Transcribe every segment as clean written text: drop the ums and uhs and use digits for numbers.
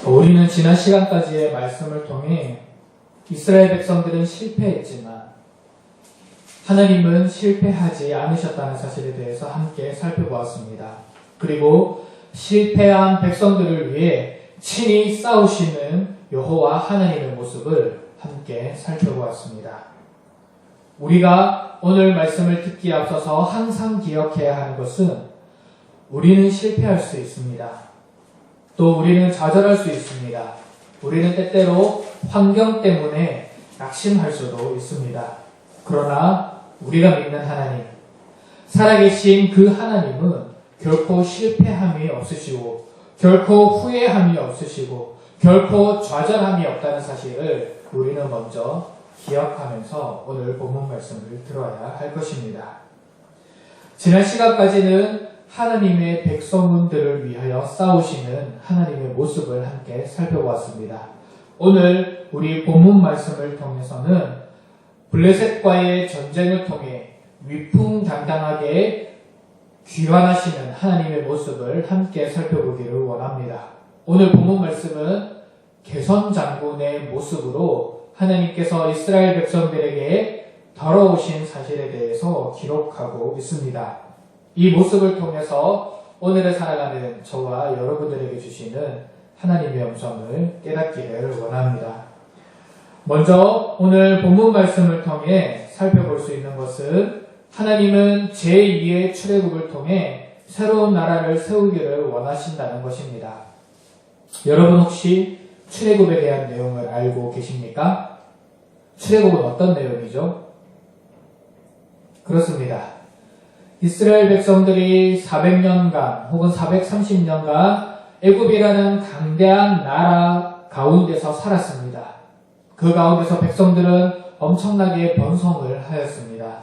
우리는 지난 시간까지의 말씀을 통해 이스라엘 백성들은 실패했지만 하나님은 실패하지 않으셨다는 사실에 대해서 함께 살펴보았습니다. 그리고 실패한 백성들을 위해 친히 싸우시는 여호와 하나님의 모습을 함께 살펴보았습니다. 우리가 오늘 말씀을 듣기에 앞서서 항상 기억해야 하는 것은 우리는 실패할 수 있습니다. 또 우리는 좌절할 수 있습니다. 우리는 때때로 환경 때문에 낙심할 수도 있습니다. 그러나 우리가 믿는 하나님, 살아계신 그 하나님은 결코 실패함이 없으시고 결코 후회함이 없으시고 결코 좌절함이 없다는 사실을 우리는 먼저 기억하면서 오늘 본문 말씀을 들어야 할 것입니다. 지난 시간까지는 하나님의 백성들을 위하여 싸우시는 하나님의 모습을 함께 살펴보았습니다. 오늘 우리 본문 말씀을 통해서는 블레셋과의 전쟁을 통해 위풍당당하게 귀환하시는 하나님의 모습을 함께 살펴보기를 원합니다. 오늘 본문 말씀은 게선 장군의 모습으로 하나님께서 이스라엘 백성들에게 더러우신 사실에 대해서 기록하고 있습니다. 이 모습을 통해서 오늘을 살아가는 저와 여러분들에게 주시는 하나님의 음성을 깨닫기를 원합니다. 먼저 오늘 본문 말씀을 통해 살펴볼 수 있는 것은 하나님은 제2의 출애굽을 통해 새로운 나라를 세우기를 원하신다는 것입니다. 여러분 혹시 출애굽에 대한 내용을 알고 계십니까? 출애굽은 어떤 내용이죠? 그렇습니다. 이스라엘 백성들이 400년간 혹은 430년간 애굽이라는 강대한 나라 가운데서 살았습니다. 그 가운데서 백성들은 엄청나게 번성을 하였습니다.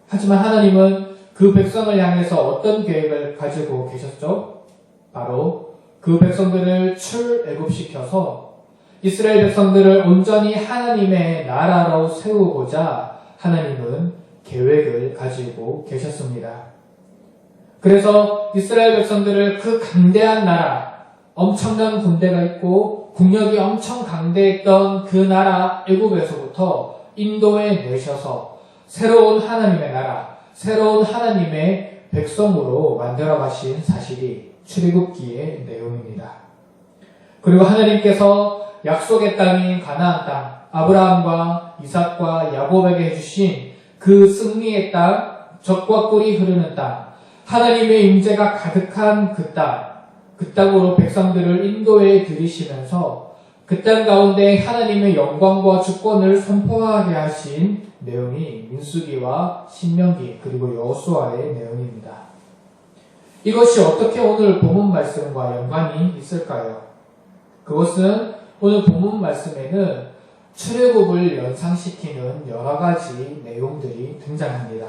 하지만 하나님은 그 백성을 향해서 어떤 계획을 가지고 계셨죠? 바로 그 백성들을 출애굽시켜서 이스라엘 백성들을 온전히 하나님의 나라로 세우고자 하나님은 계획을 가지고 계셨습니다. 그래서 이스라엘 백성들을 그 강대한 나라, 엄청난 군대가 있고 국력이 엄청 강대했던 그 나라 애굽에서부터 인도에 내셔서 새로운 하나님의 나라, 새로운 하나님의 백성으로 만들어 가신 사실이 출애굽기의 내용입니다. 그리고 하나님께서 약속의 땅인 가나안 땅, 아브라함과 이삭과 야곱에게 해주신 그 승리의 땅, 젖과 꿀이 흐르는 땅, 하나님의 임재가 가득한 그 땅으로 백성들을 인도해 들이시면서 그 땅 가운데 하나님의 영광과 주권을 선포하게 하신 내용이 민수기와 신명기 그리고 여호수아의 내용입니다. 이것이 어떻게 오늘 본문 말씀과 연관이 있을까요? 그것은 오늘 본문 말씀에는 출애굽을 연상시키는 여러 가지 내용들이 등장합니다.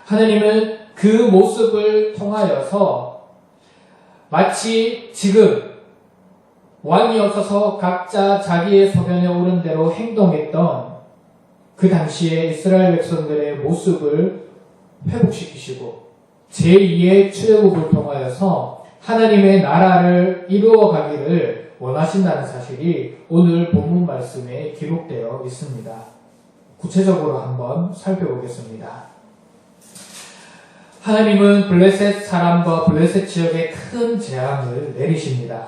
하나님은 그 모습을 통하여서 마치 지금 왕이 없어서 각자 자기의 소견에 오른 대로 행동했던 그 당시에 이스라엘 백성들의 모습을 회복시키시고 제2의 출애굽을 통하여서 하나님의 나라를 이루어가기를 원하신다는 사실이 오늘 본문 말씀에 기록되어 있습니다. 구체적으로 한번 살펴보겠습니다. 하나님은 블레셋 사람과 블레셋 지역에 큰 재앙을 내리십니다.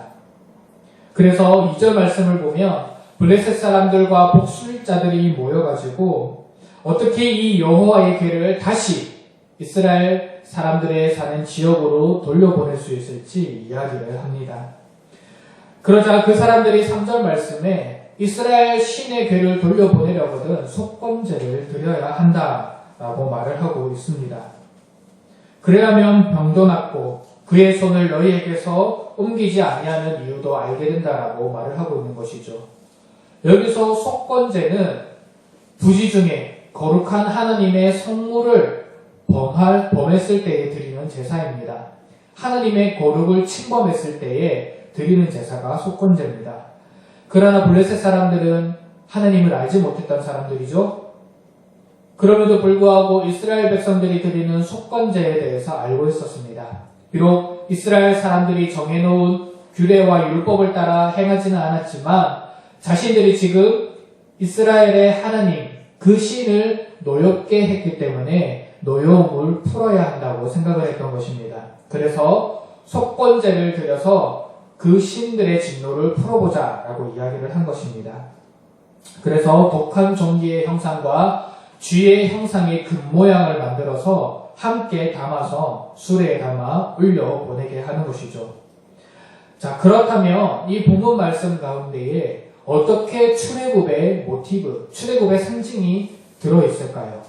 그래서 2절 말씀을 보면 블레셋 사람들과 복술자들이 모여가지고 어떻게 이 여호와의 궤를 다시 이스라엘 사람들의 사는 지역으로 돌려보낼 수 있을지 이야기를 합니다. 그러자 그 사람들이 3절 말씀에 이스라엘 신의 궤를 돌려보내려거든 속건제를 드려야 한다라고 말을 하고 있습니다. 그래야면 병도 낫고 그의 손을 너희에게서 옮기지 아니하는 이유도 알게 된다라고 말을 하고 있는 것이죠. 여기서 속건제는 부지 중에 거룩한 하나님의 성물을 범했을 때에 드리는 제사입니다. 하나님의 거룩을 침범했을 때에 드리는 제사가 속건제입니다. 그러나 블레셋 사람들은 하나님을 알지 못했던 사람들이죠. 그럼에도 불구하고 이스라엘 백성들이 드리는 속건제에 대해서 알고 있었습니다. 비록 이스라엘 사람들이 정해놓은 규례와 율법을 따라 행하지는 않았지만 자신들이 지금 이스라엘의 하나님 그 신을 노엽게 했기 때문에 노여움을 풀어야 한다고 생각을 했던 것입니다. 그래서 속건제를 드려서 그 신들의 진노를 풀어보자 라고 이야기를 한 것입니다. 그래서 독한 종기의 형상과 쥐의 형상의 금 모양을 만들어서 함께 담아서 수레에 담아 올려 보내게 하는 것이죠. 자, 그렇다면 이 본문 말씀 가운데에 어떻게 출애굽의 모티브, 출애굽의 상징이 들어있을까요?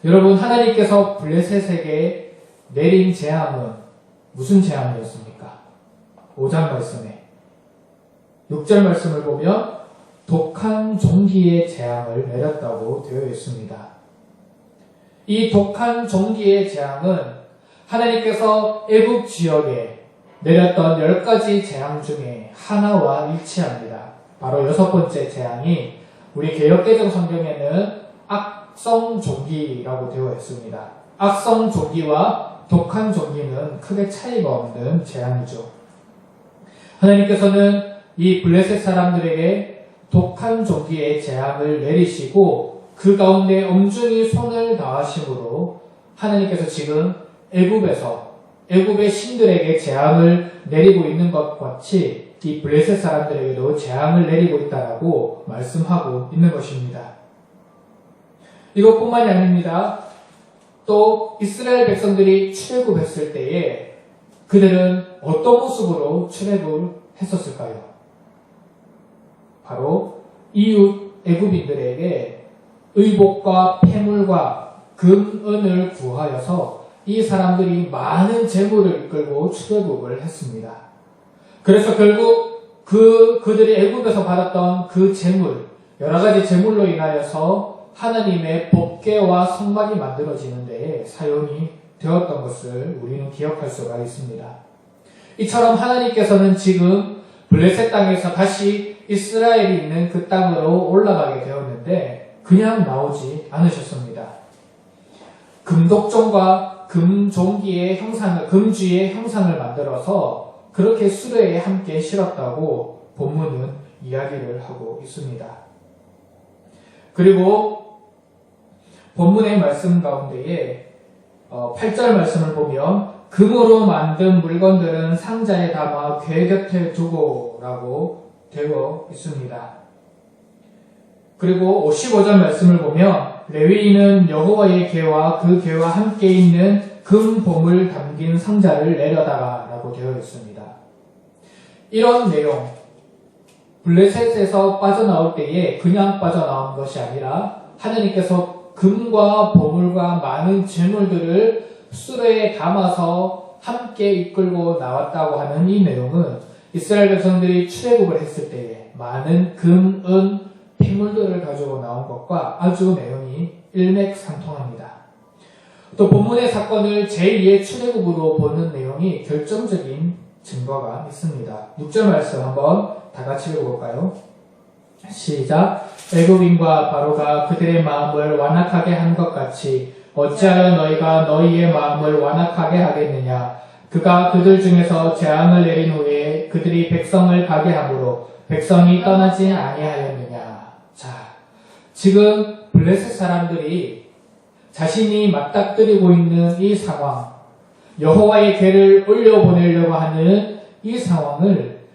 여러분, 하나님께서 블레셋에게 내린 재앙은 무슨 재앙이었습니까? 5장 말씀에 6절 말씀을 보면 독한 종기의 재앙을 내렸다고 되어 있습니다. 이 독한 종기의 재앙은 하나님께서 애국 지역에 내렸던 10가지 재앙 중에 하나와 일치합니다. 바로 6번째 재앙이 우리 개역개정 성경에는 악성 종기라고 되어 있습니다. 악성 종기와 독한 종기는 크게 차이가 없는 재앙이죠. 하나님께서는 이 블레셋 사람들에게 독한 종기의 재앙을 내리시고 그 가운데 엄중히 손을 다하심으로 하나님께서 지금 애굽의 신들에게 재앙을 내리고 있는 것 같이 이 블레셋 사람들에게도 재앙을 내리고 있다라고 말씀하고 있는 것입니다. 이것뿐만이 아닙니다. 또 이스라엘 백성들이 출애굽했을 때에 그들은 어떤 모습으로 출애굽을 했었을까요? 바로 이웃 애굽인들에게 의복과 폐물과 금, 은을 구하여서 이 사람들이 많은 재물을 이끌고 출애굽을 했습니다. 그래서 결국 그들이 애굽에서 받았던 그 재물, 여러 가지 재물로 인하여서 하나님의 법궤와 성막이 만들어지는 데에 사용이 되었던 것을 우리는 기억할 수가 있습니다. 이처럼 하나님께서는 지금 블레셋 땅에서 다시 이스라엘이 있는 그 땅으로 올라가게 되었는데 그냥 나오지 않으셨습니다. 금독종과 금종기의 형상을, 금쥐의 형상을 만들어서 그렇게 수레에 함께 실었다고 본문은 이야기를 하고 있습니다. 그리고 본문의 말씀 가운데에 8절 말씀을 보면 금으로 만든 물건들은 상자에 담아 궤 곁에 두고 라고 되어 있습니다. 그리고 15절 말씀을 보면 레위인은 여호와의 궤와 그 궤와 함께 있는 금 보물 담긴 상자를 내려다가 라고 되어 있습니다. 이런 내용, 블레셋에서 빠져나올 때에 그냥 빠져나온 것이 아니라 하나님께서 금과 보물과 많은 재물들을 수레에 담아서 함께 이끌고 나왔다고 하는 이 내용은 이스라엘 백성들이 출애굽을 했을 때에 많은 금, 은, 폐물들을 가지고 나온 것과 아주 내용이 일맥상통합니다. 또 본문의 사건을 제2의 출애굽으로 보는 내용이 결정적인 증거가 있습니다. 6절 말씀 한번 다 같이 읽어볼까요? 시작. 애굽인과 바로가 그들의 마음을 완악하게 한 것 같이 어찌하여 너희가 너희의 마음을 완악하게 하겠느냐. 그가 그들 중에서 재앙을 내린 후에 그들이 백성을 가게 함으로 백성이 떠나지 아니하였느냐. 자, 지금 블레셋 사람들이 자신이 맞닥뜨리고 있는 이 상황, 여호와의 궤를 올려보내려고 하는 이 상황을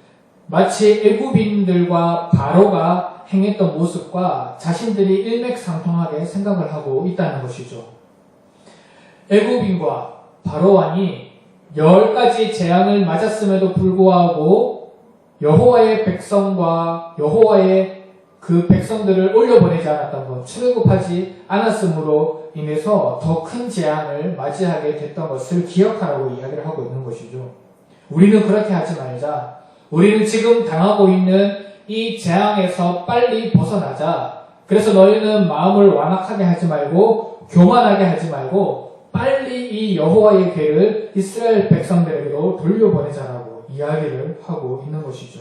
마치 애굽인들과 바로가 행했던 모습과 자신들이 일맥상통하게 생각을 하고 있다는 것이죠. 애굽인과 바로 왕이 10가지 재앙을 맞았음에도 불구하고 여호와의 백성과 여호와의 그 백성들을 올려보내지 않았던 것, 출애굽하지 않았으므로 인해서 더 큰 재앙을 맞이하게 됐던 것을 기억하라고 이야기를 하고 있는 것이죠. 우리는 그렇게 하지 말자. 우리는 지금 당하고 있는 이 재앙에서 빨리 벗어나자. 그래서 너희는 마음을 완악하게 하지 말고 교만하게 하지 말고 빨리 이 여호와의 궤를 이스라엘 백성들에게로 돌려보내자라고 이야기를 하고 있는 것이죠.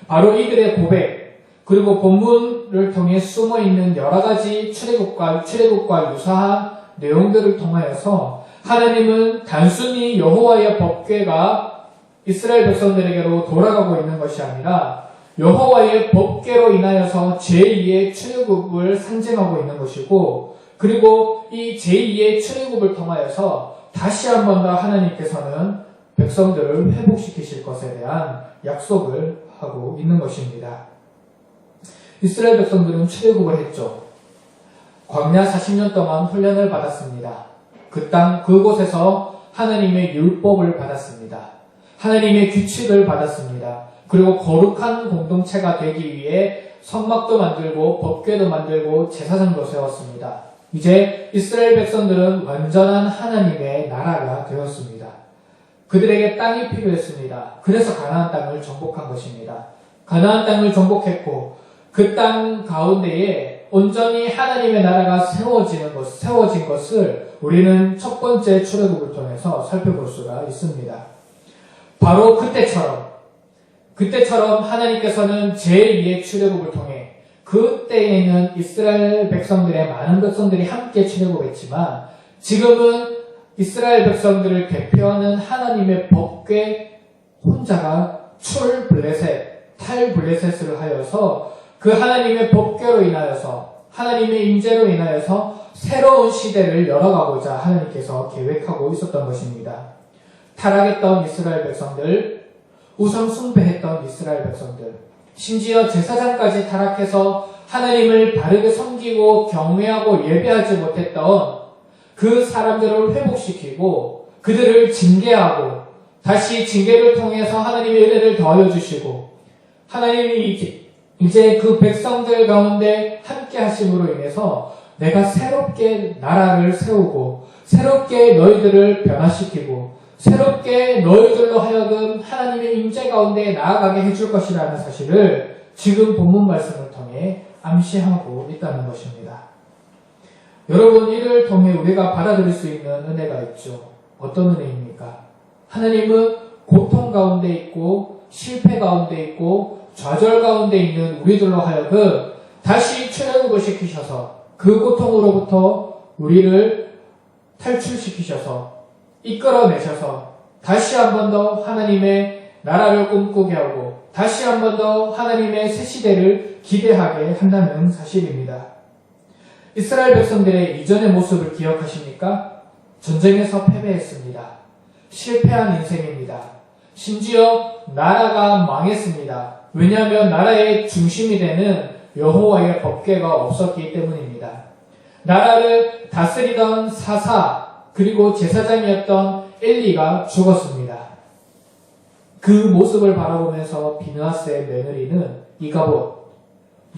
바로 이들의 고백, 그리고 본문을 통해 숨어있는 여러가지 출애굽과 유사한 내용들을 통하여서 하나님은 단순히 여호와의 법궤가 이스라엘 백성들에게로 돌아가고 있는 것이 아니라 여호와의 법궤로 인하여서 제2의 출애굽을 상징하고 있는 것이고, 그리고 이 제2의 출애굽을 통하여서 다시 한 번 더 하나님께서는 백성들을 회복시키실 것에 대한 약속을 하고 있는 것입니다. 이스라엘 백성들은 출애굽을 했죠. 광야 40년 동안 훈련을 받았습니다. 그 땅 그곳에서 하나님의 율법을 받았습니다. 하나님의 규칙을 받았습니다. 그리고 거룩한 공동체가 되기 위해 성막도 만들고 법궤도 만들고 제사장도 세웠습니다. 이제 이스라엘 백성들은 완전한 하나님의 나라가 되었습니다. 그들에게 땅이 필요했습니다. 그래서 가나안 땅을 정복한 것입니다. 가나안 땅을 정복했고 그 땅 가운데에 온전히 하나님의 나라가 세워진 것을 우리는 첫 번째 출애굽을 통해서 살펴볼 수가 있습니다. 바로 그때처럼 하나님께서는 제2의 출애굽을 통해 그때에는 이스라엘 백성들의 많은 백성들이 함께 출애굽했지만 지금은 이스라엘 백성들을 대표하는 하나님의 법궤 혼자가 탈블레셋을 하여서 그 하나님의 법궤로 인하여서 하나님의 임재로 인하여서 새로운 시대를 열어가고자 하나님께서 계획하고 있었던 것입니다. 타락했던 이스라엘 백성들, 우상 숭배했던 이스라엘 백성들, 심지어 제사장까지 타락해서 하나님을 바르게 섬기고 경외하고 예배하지 못했던 그 사람들을 회복시키고 그들을 징계하고 다시 징계를 통해서 하나님의 은혜를 더하여 주시고 하나님이 이제 그 백성들 가운데 함께 하심으로 인해서 내가 새롭게 나라를 세우고 새롭게 너희들을 변화시키고 새롭게 너희들로 하여금 하나님의 임재 가운데 나아가게 해줄 것이라는 사실을 지금 본문 말씀을 통해 암시하고 있다는 것입니다. 여러분, 이를 통해 우리가 받아들일 수 있는 은혜가 있죠. 어떤 은혜입니까? 하나님은 고통 가운데 있고 실패 가운데 있고 좌절 가운데 있는 우리들로 하여금 다시 출애굽을 시키셔서 그 고통으로부터 우리를 탈출시키셔서 이끌어내셔서 다시 한 번 더 하나님의 나라를 꿈꾸게 하고 다시 한 번 더 하나님의 새 시대를 기대하게 한다는 사실입니다. 이스라엘 백성들의 이전의 모습을 기억하십니까? 전쟁에서 패배했습니다. 실패한 인생입니다. 심지어 나라가 망했습니다. 왜냐하면 나라의 중심이 되는 여호와의 법궤가 없었기 때문입니다. 나라를 다스리던 사사 그리고 제사장이었던 엘리가 죽었습니다. 그 모습을 바라보면서 비느하스의 며느리는 이가봇,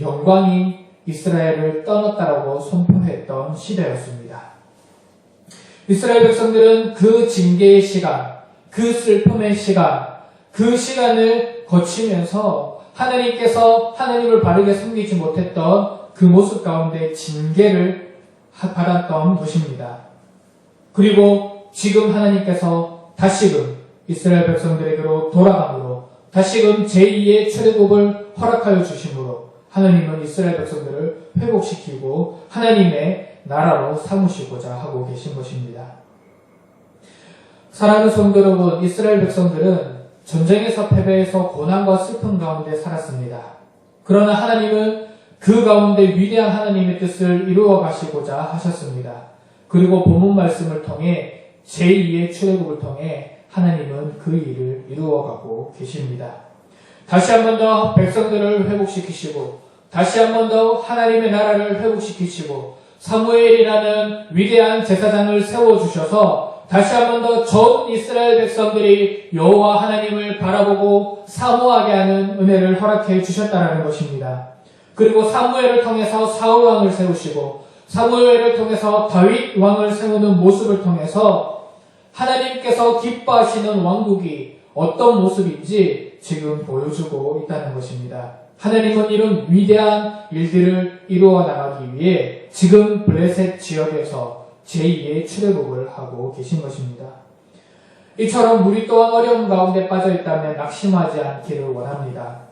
영광이 이스라엘을 떠났다라고 선포했던 시대였습니다. 이스라엘 백성들은 그 징계의 시간, 그 슬픔의 시간, 그 시간을 거치면서 하나님께서 하나님을 바르게 섬기지 못했던 그 모습 가운데 징계를 받았던 것입니다. 그리고 지금 하나님께서 다시금 이스라엘 백성들에게로 돌아감으로 다시금 제2의 출애굽을 허락하여 주심으로 하나님은 이스라엘 백성들을 회복시키고 하나님의 나라로 삼으시고자 하고 계신 것입니다. 사랑하는 성도 여러분, 이스라엘 백성들은 전쟁에서 패배해서 고난과 슬픔 가운데 살았습니다. 그러나 하나님은 그 가운데 위대한 하나님의 뜻을 이루어 가시고자 하셨습니다. 그리고 본문 말씀을 통해 제2의 출애굽을 통해 하나님은 그 일을 이루어가고 계십니다. 다시 한 번 더 백성들을 회복시키시고 다시 한 번 더 하나님의 나라를 회복시키시고 사무엘이라는 위대한 제사장을 세워주셔서 다시 한 번 더 전 이스라엘 백성들이 여호와 하나님을 바라보고 사모하게 하는 은혜를 허락해 주셨다는 것입니다. 그리고 사무엘을 통해서 사울 왕을 세우시고 사무엘을 통해서 다윗 왕을 세우는 모습을 통해서 하나님께서 기뻐하시는 왕국이 어떤 모습인지 지금 보여주고 있다는 것입니다. 하나님은 이런 위대한 일들을 이루어 나가기 위해 지금 블레셋 지역에서 제2의 출애굽을 하고 계신 것입니다. 이처럼 우리 또한 어려움 가운데 빠져 있다면 낙심하지 않기를 원합니다.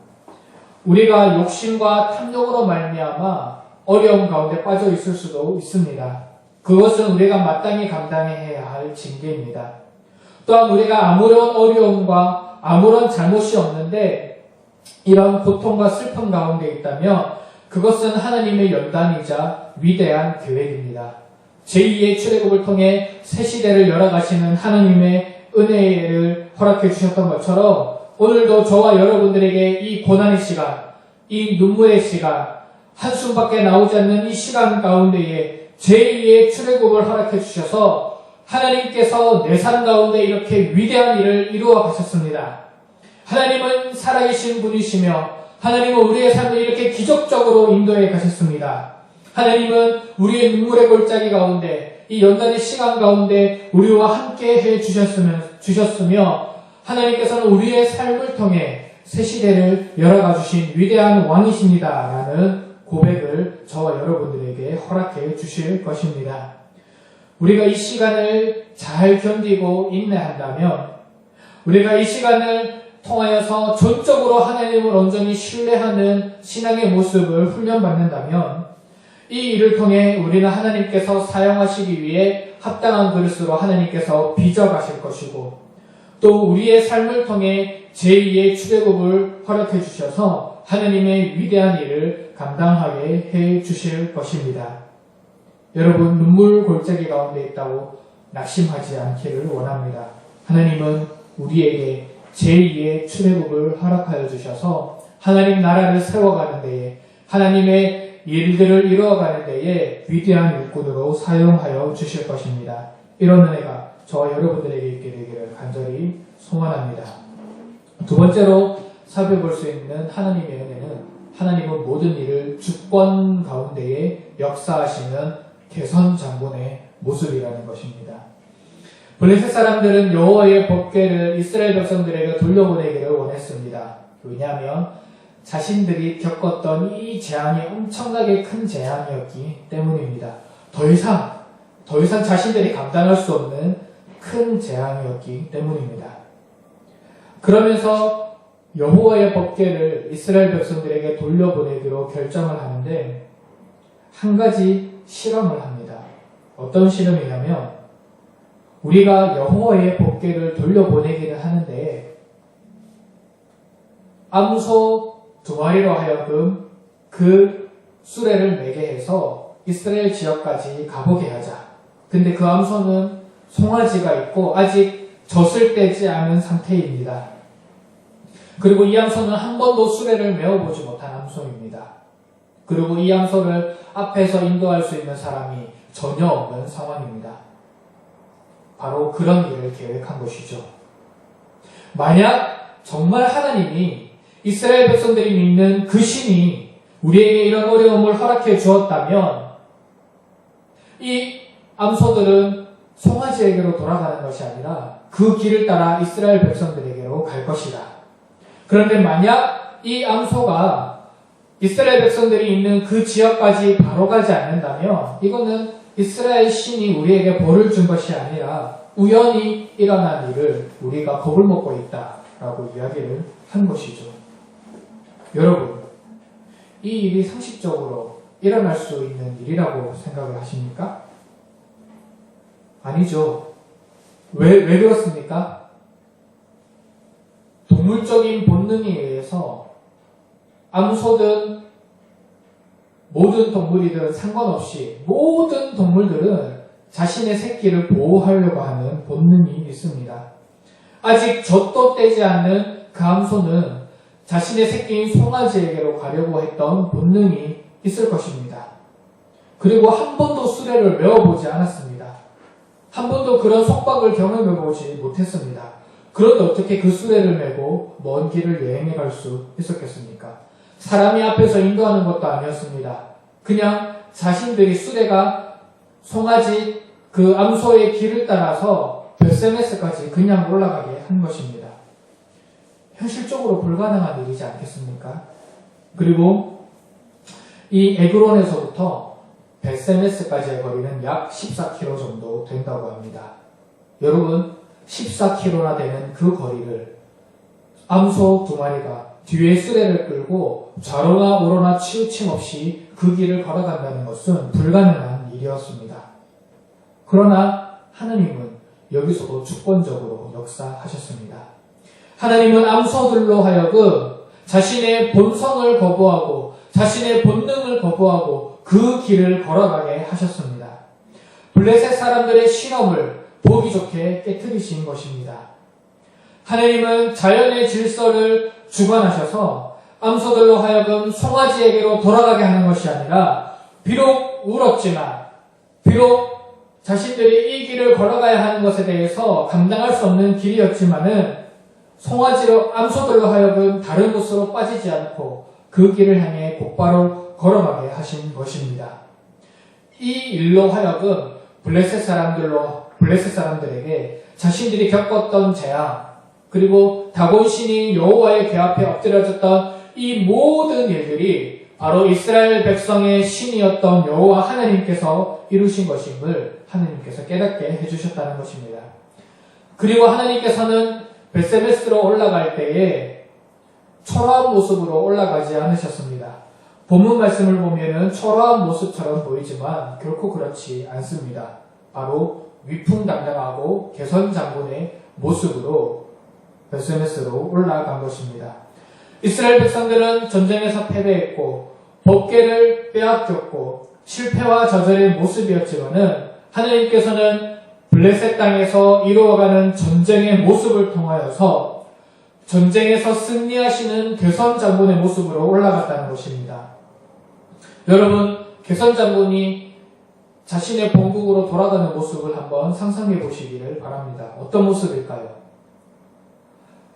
우리가 욕심과 탐욕으로 말미암아 어려움 가운데 빠져 있을 수도 있습니다. 그것은 우리가 마땅히 감당해야 할 징계입니다. 또한 우리가 아무런 어려움과 아무런 잘못이 없는데 이런 고통과 슬픔 가운데 있다면 그것은 하나님의 연단이자 위대한 계획입니다. 제2의 출애굽을 통해 새 시대를 열어가시는 하나님의 은혜를 허락해 주셨던 것처럼 오늘도 저와 여러분들에게 이 고난의 시간, 이 눈물의 시간, 한숨밖에 나오지 않는 이 시간 가운데에 제2의 출애굽을 허락해 주셔서 하나님께서 내 삶 가운데 이렇게 위대한 일을 이루어 가셨습니다. 하나님은 살아계신 분이시며 하나님은 우리의 삶을 이렇게 기적적으로 인도해 가셨습니다. 하나님은 우리의 눈물의 골짜기 가운데 이 연단의 시간 가운데 우리와 함께 해 주셨으며 하나님께서는 우리의 삶을 통해 새 시대를 열어가 주신 위대한 왕이십니다. 라는 고백을 저와 여러분들에게 허락해 주실 것입니다. 우리가 이 시간을 잘 견디고 인내한다면 우리가 이 시간을 통하여서 전적으로 하나님을 온전히 신뢰하는 신앙의 모습을 훈련받는다면 이 일을 통해 우리는 하나님께서 사용하시기 위해 합당한 그릇으로 하나님께서 빚어가실 것이고 또 우리의 삶을 통해 제2의 출애굽을 허락해 주셔서 하나님의 위대한 일을 감당하게 해 주실 것입니다. 여러분 눈물 골짜기 가운데 있다고 낙심하지 않기를 원합니다. 하나님은 우리에게 제2의 출애굽을 허락하여 주셔서 하나님 나라를 세워가는 데에 하나님의 일들을 이루어가는 데에 위대한 일꾼으로 사용하여 주실 것입니다. 이런 은혜가 저와 여러분들에게 있게 되기를 간절히 소원합니다. 두 번째로 살펴볼 수 있는 하나님의 은혜는 하나님은 모든 일을 주권 가운데에 역사하시는 개선 장군의 모습이라는 것입니다. 블레셋 사람들은 여호와의 법궤를 이스라엘 백성들에게 돌려보내기를 원했습니다. 왜냐하면 자신들이 겪었던 이 재앙이 엄청나게 큰 재앙이었기 때문입니다. 더 이상 자신들이 감당할 수 없는 큰 재앙이었기 때문입니다. 그러면서 여호와의 법궤를 이스라엘 백성들에게 돌려보내기로 결정을 하는데 한 가지 실험을 합니다. 어떤 실험이냐면 우리가 여호와의 법궤를 돌려보내기를 하는데 암소 2마리로 하여금 그 수레를 매게 해서 이스라엘 지역까지 가보게 하자. 근데 그 암소는 송아지가 있고 아직 젖을 떼지 않은 상태입니다. 그리고 이 암소는 한 번도 수레를 메어보지 못한 암소입니다. 그리고 이 암소를 앞에서 인도할 수 있는 사람이 전혀 없는 상황입니다. 바로 그런 일을 계획한 것이죠. 만약 정말 하나님이 이스라엘 백성들이 믿는 그 신이 우리에게 이런 어려움을 허락해 주었다면 이 암소들은 송아지에게로 돌아가는 것이 아니라 그 길을 따라 이스라엘 백성들에게로 갈 것이다. 그런데 만약 이 암소가 이스라엘 백성들이 있는 그 지역까지 바로 가지 않는다면 이거는 이스라엘 신이 우리에게 벌을 준 것이 아니라 우연히 일어난 일을 우리가 겁을 먹고 있다라고 이야기를 한 것이죠. 여러분, 이 일이 상식적으로 일어날 수 있는 일이라고 생각을 하십니까? 아니죠. 왜 그렇습니까? 동물적인 본능에 의해서 암소든 모든 동물이든 상관없이 모든 동물들은 자신의 새끼를 보호하려고 하는 본능이 있습니다. 아직 젖도 떼지 않는 그 암소는 자신의 새끼인 송아지에게로 가려고 했던 본능이 있을 것입니다. 그리고 한 번도 수레를 메어보지 않았습니다. 한 번도 그런 속박을 경험해보지 못했습니다. 그런데 어떻게 그 수레를 메고 먼 길을 여행해 갈 수 있었겠습니까? 사람이 앞에서 인도하는 것도 아니었습니다. 그냥 자신들이 수레가 송아지 그 암소의 길을 따라서 벳세메스까지 그냥 올라가게 한 것입니다. 현실적으로 불가능한 일이지 않겠습니까? 그리고 이 에그론에서부터 벳세메스까지의 거리는 약 14km 정도 된다고 합니다. 여러분, 14km나 되는 그 거리를 암소 2마리가 뒤에 수레를 끌고 좌로나 우로나 치우침 없이 그 길을 걸어간다는 것은 불가능한 일이었습니다. 그러나 하나님은 여기서도 주권적으로 역사하셨습니다. 하나님은 암소들로 하여금 자신의 본성을 거부하고 자신의 본능을 거부하고 그 길을 걸어가게 하셨습니다. 블레셋 사람들의 실험을 보기 좋게 깨뜨리신 것입니다. 하나님은 자연의 질서를 주관하셔서 암소들로 하여금 송아지에게로 돌아가게 하는 것이 아니라 비록 울었지만 비록 자신들이 이 길을 걸어가야 하는 것에 대해서 감당할 수 없는 길이었지만은 송아지로 암소들로 하여금 다른 곳으로 빠지지 않고 그 길을 향해 곧바로 걸어가게 하신 것입니다. 이 일로 하여금 블레셋 사람들에게 자신들이 겪었던 재앙 그리고 다곤 신인 여호와의 궤 앞에 엎드려졌던 이 모든 일들이 바로 이스라엘 백성의 신이었던 여호와 하나님께서 이루신 것임을 하나님께서 깨닫게 해주셨다는 것입니다. 그리고 하나님께서는 벳세메스로 올라갈 때에 초라한 모습으로 올라가지 않으셨습니다. 본문 말씀을 보면은 초라한 모습처럼 보이지만 결코 그렇지 않습니다. 바로 위풍당당하고 개선장군의 모습으로 벳세메스로 올라간 것입니다. 이스라엘 백성들은 전쟁에서 패배했고 법궤를 빼앗겼고 실패와 좌절의 모습이었지만은 하나님께서는 블레셋 땅에서 이루어가는 전쟁의 모습을 통하여서 전쟁에서 승리하시는 개선장군의 모습으로 올라갔다는 것입니다. 여러분, 개선장군이 자신의 본국으로 돌아가는 모습을 한번 상상해 보시기를 바랍니다. 어떤 모습일까요?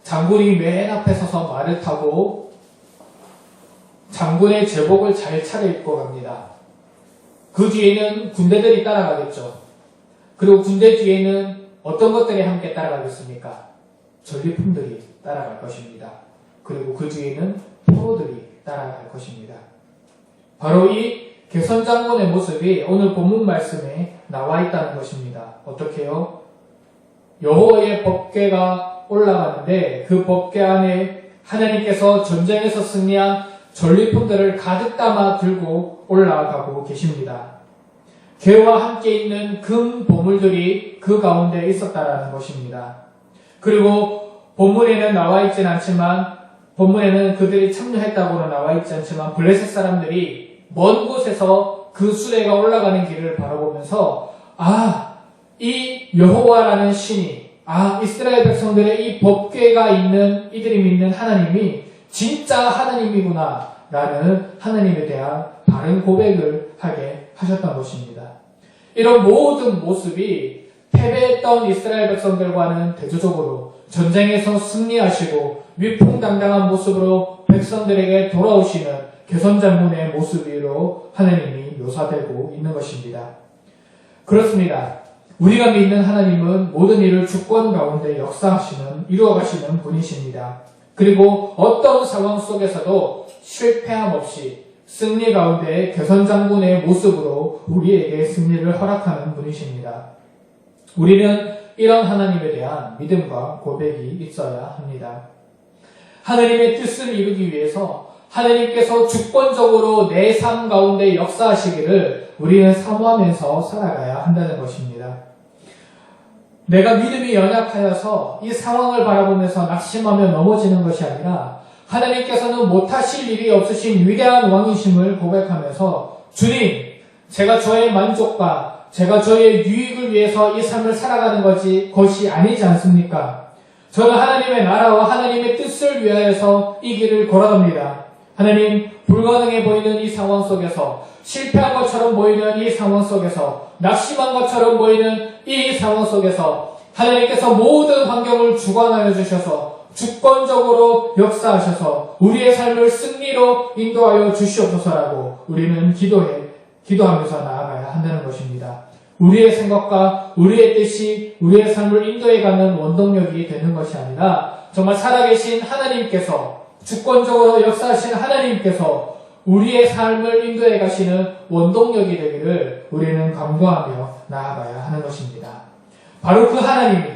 장군이 맨 앞에 서서 말을 타고 장군의 제복을 잘 차려입고 갑니다. 그 뒤에는 군대들이 따라가겠죠. 그리고 군대 뒤에는 어떤 것들이 함께 따라가겠습니까? 전리품들이 따라갈 것입니다. 그리고 그 뒤에는 포로들이 따라갈 것입니다. 바로 이 개선장군의 모습이 오늘 본문 말씀에 나와 있다는 것입니다. 어떻게요? 여호와의 법궤가 올라가는데 그 법궤 안에 하나님께서 전쟁에서 승리한 전리품들을 가득 담아 들고 올라가고 계십니다. 궤와 함께 있는 금 보물들이 그 가운데 있었다라는 것입니다. 그리고 본문에는 나와 있진 않지만 본문에는 그들이 참여했다고는 나와 있지 않지만 블레셋 사람들이 먼 곳에서 그 수레가 올라가는 길을 바라보면서 이 여호와라는 신이 이스라엘 백성들의 이 법궤가 있는 이들이 믿는 하나님이 진짜 하나님이구나 라는 하나님에 대한 바른 고백을 하게 하셨던 것입니다. 이런 모든 모습이 패배했던 이스라엘 백성들과는 대조적으로 전쟁에서 승리하시고 위풍당당한 모습으로 백성들에게 돌아오시는 개선장군의 모습으로 하나님이 묘사되고 있는 것입니다. 그렇습니다. 우리가 믿는 하나님은 모든 일을 주권 가운데 역사하시는, 이루어가시는 분이십니다. 그리고 어떤 상황 속에서도 실패함 없이 승리 가운데 개선장군의 모습으로 우리에게 승리를 허락하는 분이십니다. 우리는 이런 하나님에 대한 믿음과 고백이 있어야 합니다. 하나님의 뜻을 이루기 위해서 하나님께서 주권적으로 내 삶 가운데 역사하시기를 우리는 사모하면서 살아가야 한다는 것입니다. 내가 믿음이 연약하여서 이 상황을 바라보면서 낙심하며 넘어지는 것이 아니라 하나님께서는 못하실 일이 없으신 위대한 왕이심을 고백하면서 주님, 제가 저의 만족과 제가 저의 유익을 위해서 이 삶을 살아가는 것이 아니지 않습니까? 저는 하나님의 나라와 하나님의 뜻을 위하여서 이 길을 걸어갑니다. 하나님, 불가능해 보이는 이 상황 속에서, 실패한 것처럼 보이는 이 상황 속에서, 낙심한 것처럼 보이는 이 상황 속에서 하나님께서 모든 환경을 주관하여 주셔서 주권적으로 역사하셔서 우리의 삶을 승리로 인도하여 주시옵소서라고 우리는 기도하면서 나아가야 한다는 것입니다. 우리의 생각과 우리의 뜻이 우리의 삶을 인도해가는 원동력이 되는 것이 아니라 정말 살아계신 하나님께서, 주권적으로 역사하신 하나님께서 우리의 삶을 인도해 가시는 원동력이 되기를 우리는 간구하며 나아가야 하는 것입니다. 바로 그 하나님이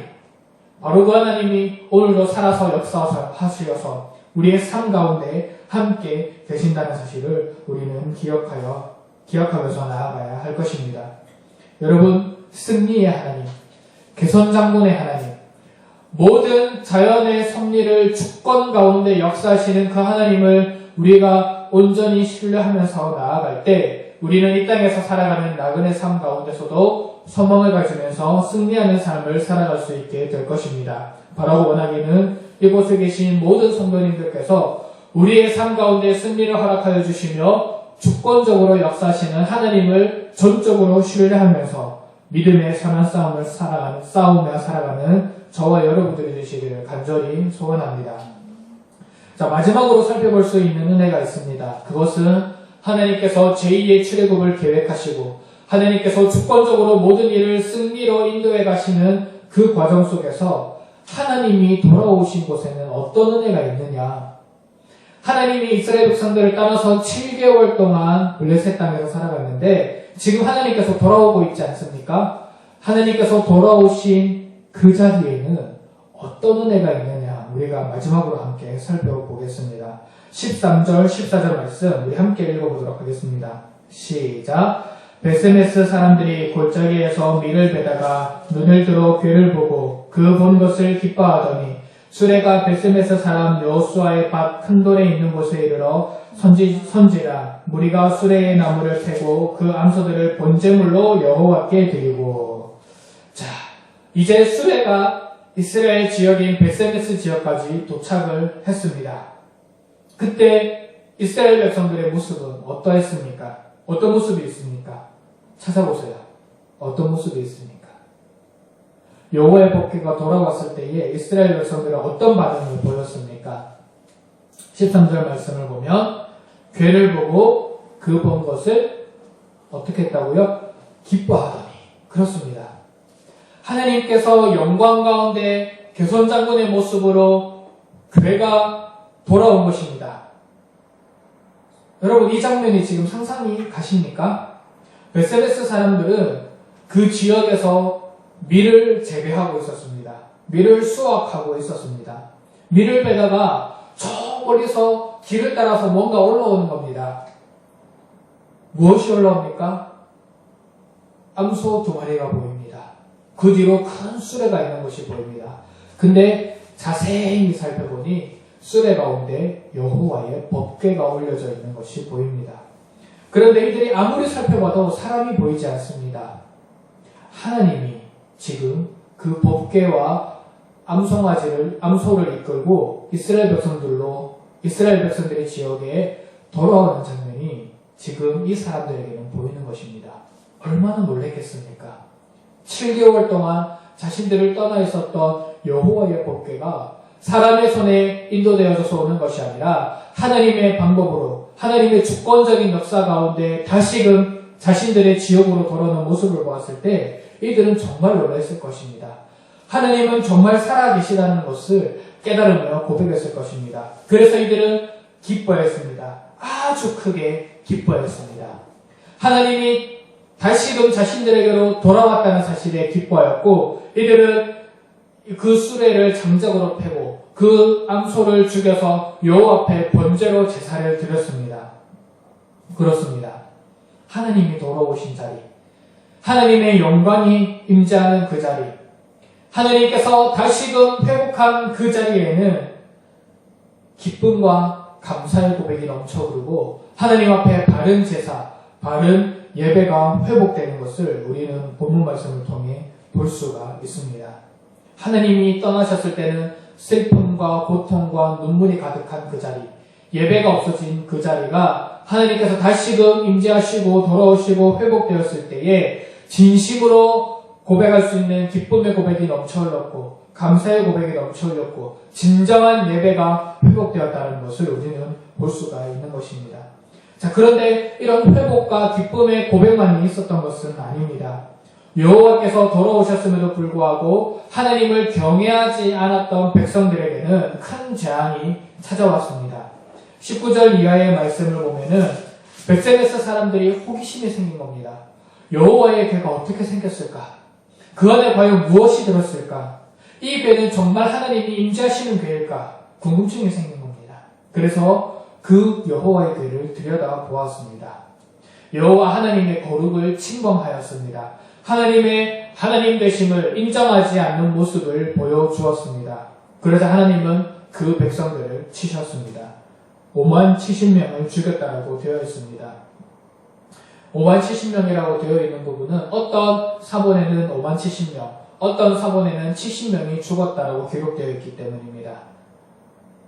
오늘도 살아서 역사하시어서 우리의 삶 가운데 함께 계신다는 사실을 우리는 기억하면서 나아가야 할 것입니다. 여러분, 승리의 하나님, 개선장군의 하나님, 모든 자연의 섭리를 주권 가운데 역사하시는 그 하나님을 우리가 온전히 신뢰하면서 나아갈 때 우리는 이 땅에서 살아가는 나그네 삶 가운데서도 소망을 가지면서 승리하는 삶을 살아갈 수 있게 될 것입니다. 바라고 원하기는 이곳에 계신 모든 성도님들께서 우리의 삶 가운데 승리를 허락하여 주시며 주권적으로 역사하시는 하나님을 전적으로 신뢰하면서 믿음의 선한 싸움을 싸우며 살아가는 저와 여러분들이 되시기를 간절히 소원합니다. 자, 마지막으로 살펴볼 수 있는 은혜가 있습니다. 그것은 하나님께서 제2의 출애굽을 계획하시고 하나님께서 주권적으로 모든 일을 승리로 인도해 가시는 그 과정 속에서 하나님이 돌아오신 곳에는 어떤 은혜가 있느냐. 하나님이 이스라엘 백성들을 따라서 7개월 동안 블레셋 땅에서 살아갔는데 지금 하나님께서 돌아오고 있지 않습니까? 하나님께서 돌아오신 그 자리에는 어떤 은혜가 있느냐 우리가 마지막으로 함께 살펴보겠습니다. 13절, 14절 말씀 우리 함께 읽어보도록 하겠습니다. 시작! 베스메스 사람들이 골짜기에서 밀을 베다가 눈을 들어 괴를 보고 그 본 것을 기뻐하더니 수레가 베스메스 사람 여호수아의 밭 큰 돌에 있는 곳에 이르러 선지라 무리가 수레의 나무를 패고 그 암소들을 번제물로 여호와께 드리고. 자, 이제 수레가 이스라엘 지역인 베스메스 지역까지 도착을 했습니다. 그때 이스라엘 백성들의 모습은 어떠했습니까? 어떤 모습이 있습니까? 찾아보세요. 어떤 모습이 있습니까? 여호와의 법궤가 돌아왔을 때에 이스라엘 백성들은 어떤 반응을 보였습니까? 13절 말씀을 보면 궤를 보고 그 본 것을 어떻게 했다고요? 기뻐하더니. 그렇습니다. 하나님께서 영광 가운데 개선장군의 모습으로 궤가 돌아온 것입니다. 여러분 이 장면이 지금 상상이 가십니까? 베스메스 사람들은 그 지역에서 밀을 재배하고 있었습니다. 밀을 수확하고 있었습니다. 밀을 베다가 저 멀리서 길을 따라서 뭔가 올라오는 겁니다. 무엇이 올라옵니까? 암소 2마리가 보입니다. 그 뒤로 큰 수레가 있는 것이 보입니다. 근데 자세히 살펴보니 수레 가운데 여호와의 법궤가 올려져 있는 것이 보입니다. 그런데 이들이 아무리 살펴봐도 사람이 보이지 않습니다. 하나님이 지금 그 법궤와 암소를 이끌고 이스라엘 백성들의 지역에 돌아오는 장면이 지금 이 사람들에게는 보이는 것입니다. 얼마나 놀랐겠습니까? 7개월 동안 자신들을 떠나 있었던 여호와의 법궤가 사람의 손에 인도되어져서 오는 것이 아니라 하나님의 방법으로 하나님의 주권적인 역사 가운데 다시금 자신들의 지역으로 돌아오는 모습을 보았을 때 이들은 정말 놀랐을 것입니다. 하나님은 정말 살아계시다는 것을 깨달으며 고백했을 것입니다. 그래서 이들은 기뻐했습니다. 아주 크게 기뻐했습니다. 하나님이 다시금 자신들에게로 돌아왔다는 사실에 기뻐하였고 이들은 그 수레를 장작으로 패고 그 암소를 죽여서 여호와 앞에 번제로 제사를 드렸습니다. 그렇습니다. 하나님이 돌아오신 자리, 하나님의 영광이 임재하는 그 자리, 하나님께서 다시금 회복한 그 자리에는 기쁨과 감사의 고백이 넘쳐 흐르고 하나님 앞에 바른 제사, 바른 예배가 회복되는 것을 우리는 본문 말씀을 통해 볼 수가 있습니다. 하나님이 떠나셨을 때는 슬픔과 고통과 눈물이 가득한 그 자리, 예배가 없어진 그 자리가 하나님께서 다시금 임재하시고 돌아오시고 회복되었을 때에 진심으로 고백할 수 있는 기쁨의 고백이 넘쳐 흘렀고 감사의 고백이 넘쳐 흘렀고 진정한 예배가 회복되었다는 것을 우리는 볼 수가 있는 것입니다. 자, 그런데 이런 회복과 기쁨의 고백만이 있었던 것은 아닙니다. 여호와께서 돌아오셨음에도 불구하고 하나님을 경외하지 않았던 백성들에게는 큰 재앙이 찾아왔습니다. 19절 이하의 말씀을 보면은 베스메스 사람들이 호기심이 생긴 겁니다. 여호와의 궤가 어떻게 생겼을까? 그 안에 과연 무엇이 들었을까? 이 궤는 정말 하나님이 임재하시는 궤일까? 궁금증이 생긴 겁니다. 그래서 그 여호와의 궤를 들여다 보았습니다. 여호와 하나님의 거룩을 침범하였습니다. 하나님의 하나님 되심을 인정하지 않는 모습을 보여주었습니다. 그래서 하나님은 그 백성들을 치셨습니다. 5만 70명을 죽였다라고 되어 있습니다. 5만 70명이라고 되어 있는 부분은 어떤 사본에는 5만 70명, 어떤 사본에는 70명이 죽었다라고 기록되어 있기 때문입니다.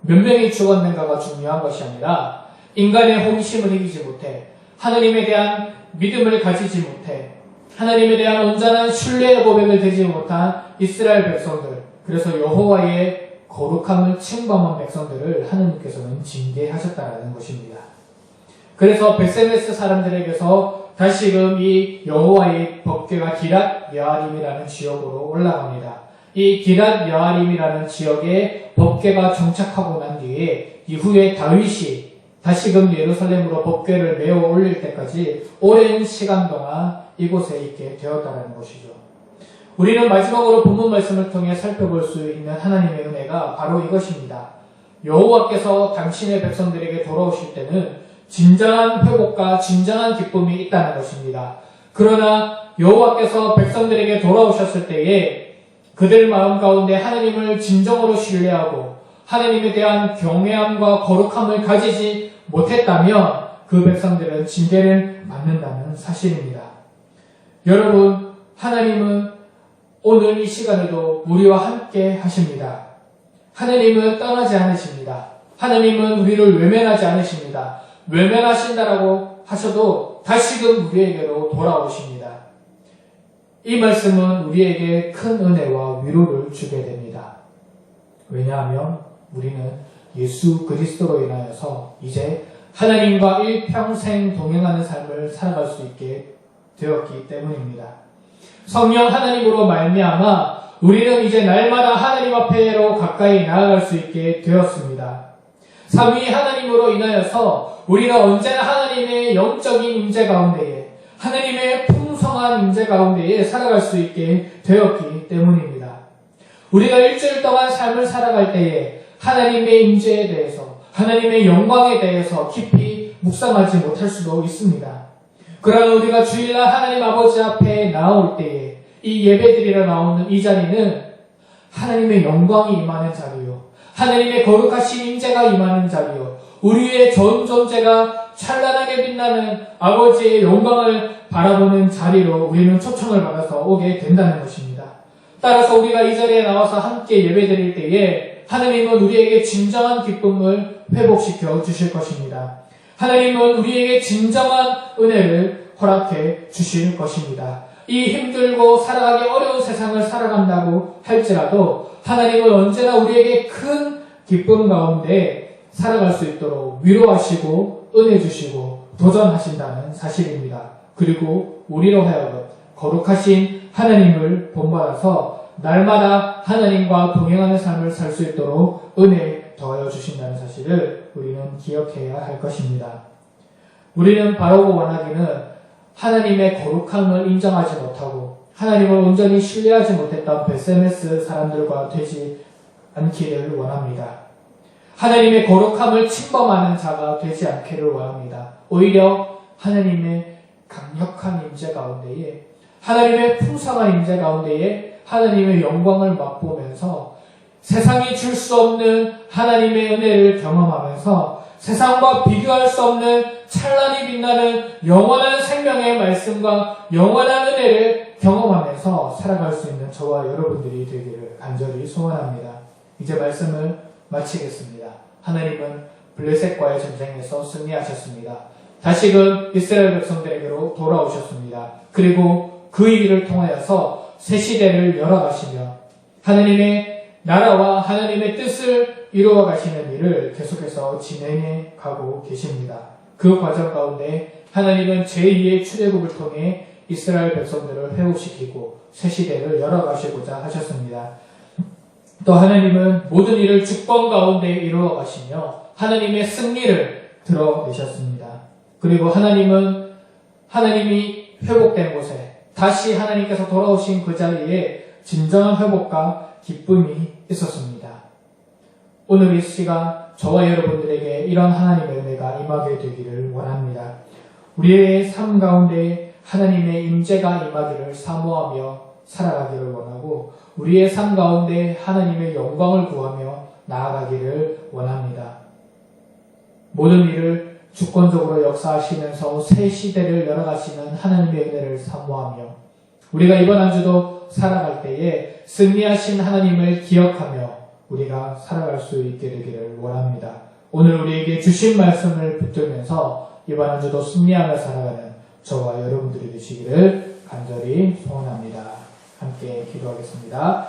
몇 명이 죽었는가가 중요한 것이 아니라 인간의 호기심을 이기지 못해 하나님에 대한 믿음을 가지지 못해 하나님에 대한 온전한 신뢰의 고백을 되지 못한 이스라엘 백성들, 그래서 여호와의 거룩함을 침범한 백성들을 하나님께서는 징계하셨다라는 것입니다. 그래서 베세메스 사람들에게서 다시금 이 여호와의 법궤가 기랏 여아림이라는 지역으로 올라갑니다. 이 기랏 여아림이라는 지역에 법궤가 정착하고 난 뒤에 이후에 다윗이 다시금 예루살렘으로 법궤를 메어 올릴 때까지 오랜 시간 동안 이곳에 있게 되었다는 것이죠. 우리는 마지막으로 본문 말씀을 통해 살펴볼 수 있는 하나님의 은혜가 바로 이것입니다. 여호와께서 당신의 백성들에게 돌아오실 때는 진정한 회복과 진정한 기쁨이 있다는 것입니다. 그러나 여호와께서 백성들에게 돌아오셨을 때에 그들 마음 가운데 하나님을 진정으로 신뢰하고 하나님에 대한 경외함과 거룩함을 가지지 못했다면 그 백성들은 징계를 받는다는 사실입니다. 여러분, 하나님은 오늘 이 시간에도 우리와 함께 하십니다. 하나님은 떠나지 않으십니다. 하나님은 우리를 외면하지 않으십니다. 외면하신다라고 하셔도 다시금 우리에게로 돌아오십니다. 이 말씀은 우리에게 큰 은혜와 위로를 주게 됩니다. 왜냐하면 우리는 예수 그리스도로 인하여서 이제 하나님과 일평생 동행하는 삶을 살아갈 수 있게 되었기 때문입니다. 성령 하나님으로 말미암아 우리는 이제 날마다 하나님 앞에로 가까이 나아갈 수 있게 되었습니다. 삼위 하나님으로 인하여서 우리는 언제나 하나님의 영적인 임재 가운데에 하나님의 풍성한 임재 가운데에 살아갈 수 있게 되었기 때문입니다. 우리가 일주일 동안 삶을 살아갈 때에 하나님의 임재에 대해서 하나님의 영광에 대해서 깊이 묵상하지 못할 수도 있습니다. 그러나 우리가 주일날 하나님 아버지 앞에 나올 때에 이 예배드리러 나오는 이 자리는 하나님의 영광이 임하는 자리요, 하나님의 거룩하신 임재가 임하는 자리요, 우리의 전 존재가 찬란하게 빛나는 아버지의 영광을 바라보는 자리로 우리는 초청을 받아서 오게 된다는 것입니다. 따라서 우리가 이 자리에 나와서 함께 예배드릴 때에 하나님은 우리에게 진정한 기쁨을 회복시켜 주실 것입니다. 하나님은 우리에게 진정한 은혜를 허락해 주실 것입니다. 이 힘들고 살아가기 어려운 세상을 살아간다고 할지라도 하나님은 언제나 우리에게 큰 기쁨 가운데 살아갈 수 있도록 위로하시고 은혜 주시고 도전하신다는 사실입니다. 그리고 우리로 하여금 거룩하신 하나님을 본받아서 날마다 하나님과 동행하는 삶을 살 수 있도록 은혜 더하여 주신다는 사실을 우리는 기억해야 할 것입니다. 우리는 바라고 원하기는 하나님의 거룩함을 인정하지 못하고 하나님을 온전히 신뢰하지 못했던 베세메스 사람들과 되지 않기를 원합니다. 하나님의 거룩함을 침범하는 자가 되지 않기를 원합니다. 오히려 하나님의 강력한 임재 가운데에 하나님의 풍성한 임재 가운데에 하나님의 영광을 맛보면서 세상이 줄 수 없는 하나님의 은혜를 경험하면서 세상과 비교할 수 없는 찬란히 빛나는 영원한 생명의 말씀과 영원한 은혜를 경험하면서 살아갈 수 있는 저와 여러분들이 되기를 간절히 소원합니다. 이제 말씀을 마치겠습니다. 하나님은 블레셋과의 전쟁에서 승리하셨습니다. 다시금 이스라엘 백성들에게로 돌아오셨습니다. 그리고 그 일을 통하여서 새 시대를 열어가시며 하나님의 나라와 하나님의 뜻을 이루어 가시는 일을 계속해서 진행해 가고 계십니다. 그 과정 가운데 하나님은 제2의 출애굽을 통해 이스라엘 백성들을 회복시키고 새 시대를 열어가시고자 하셨습니다. 또 하나님은 모든 일을 주권 가운데 이루어 가시며 하나님의 승리를 드러내셨습니다. 그리고 하나님은 하나님이 회복된 곳에 다시 하나님께서 돌아오신 그 자리에 진정한 회복과 기쁨이 있었습니다. 오늘 이 시간 저와 여러분들에게 이런 하나님의 은혜가 임하게 되기를 원합니다. 우리의 삶 가운데 하나님의 임재가 임하기를 사모하며 살아가기를 원하고 우리의 삶 가운데 하나님의 영광을 구하며 나아가기를 원합니다. 모든 일을 주권적으로 역사하시면서 새 시대를 열어가시는 하나님의 은혜를 사모하며 우리가 이번 한 주도 살아갈 때에 승리하신 하나님을 기억하며 우리가 살아갈 수 있게 되기를 원합니다. 오늘 우리에게 주신 말씀을 붙들면서 이번 한 주도 승리하며 살아가는 저와 여러분들이 되시기를 간절히 소원합니다. 함께 기도하겠습니다.